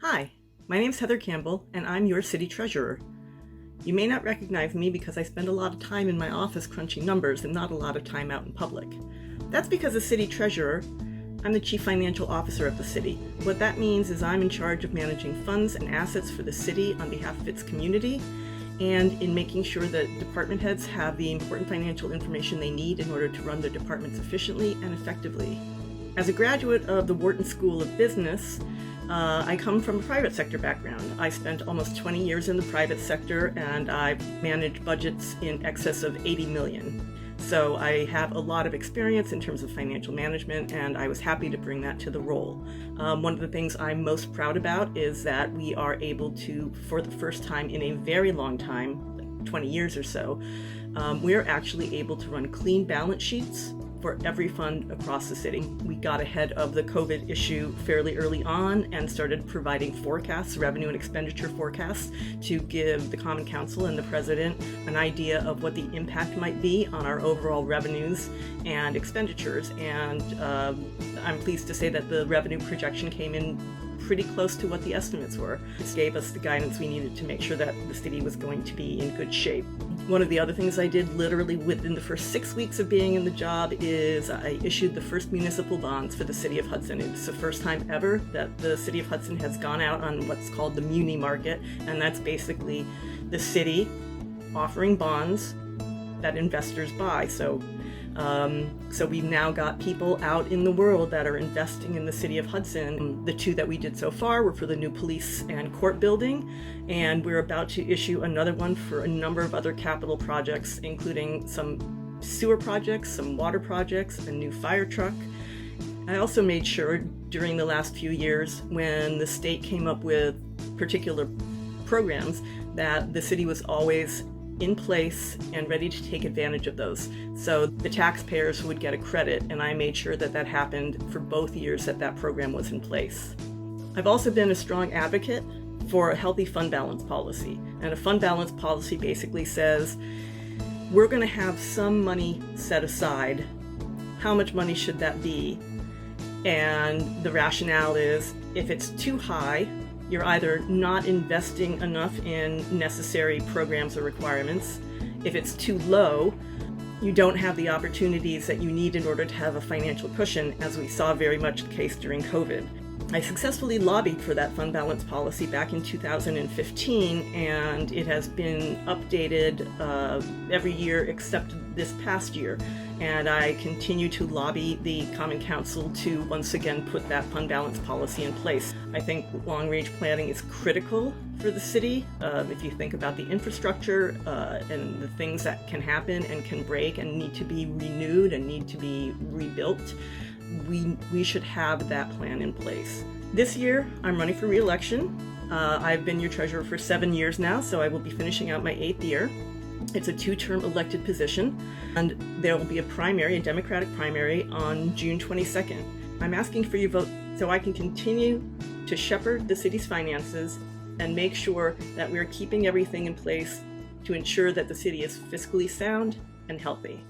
Hi, my name is Heather Campbell, and I'm your city treasurer. You may not recognize me because I spend a lot of time in my office crunching numbers and not a lot of time out in public. That's because as city treasurer, I'm the chief financial officer of the city. What that means is I'm in charge of managing funds and assets for the city on behalf of its community, and in making sure that department heads have the important financial information they need in order to run their departments efficiently and effectively. As a graduate of the Wharton School of Business, I come from a private sector background. I spent almost 20 years in the private sector, and I've managed budgets in excess of 80 million. So I have a lot of experience in terms of financial management, and I was happy to bring that to the role. One of the things I'm most proud about is that we are able to, for the first time in a very long time, 20 years or so, we are actually able to run clean balance sheets for every fund across the city. We got ahead of the COVID issue fairly early on and started providing forecasts, revenue and expenditure forecasts, to give the Common Council and the President an idea of what the impact might be on our overall revenues and expenditures. And I'm pleased to say that the revenue projection came in pretty close to what the estimates were. This gave us the guidance we needed to make sure that the city was going to be in good shape. One of the other things I did literally within the first 6 weeks of being in the job is I issued the first municipal bonds for the city of Hudson. It's the first time ever that the city of Hudson has gone out on what's called the muni market, and that's basically the city offering bonds that investors buy. So we've now got people out in the world that are investing in the city of Hudson. The two that we did so far were for the new police and court building, and we're about to issue another one for a number of other capital projects, including some sewer projects, some water projects, a new fire truck. I also made sure during the last few years, when the state came up with particular programs, that the city was always in place and ready to take advantage of those. So the taxpayers would get a credit, and I made sure that that happened for both years that that program was in place. I've also been a strong advocate for a healthy fund balance policy. And a fund balance policy basically says, we're going to have some money set aside. How much money should that be? And the rationale is, if it's too high, you're either not investing enough in necessary programs or requirements. If it's too low, you don't have the opportunities that you need in order to have a financial cushion, as we saw very much the case during COVID. I successfully lobbied for that fund balance policy back in 2015, and it has been updated every year except this past year. And I continue to lobby the Common Council to once again put that fund balance policy in place. I think long-range planning is critical for the city. If you think about the infrastructure and the things that can happen and can break and need to be renewed and need to be rebuilt, we should have that plan in place. This year, I'm running for re-election. I've been your treasurer for 7 years now, so I will be finishing out my 8th year. It's a 2-term elected position, and there will be a Democratic primary on June 22nd. I'm asking for your vote so I can continue to shepherd the city's finances and make sure that we're keeping everything in place to ensure that the city is fiscally sound and healthy.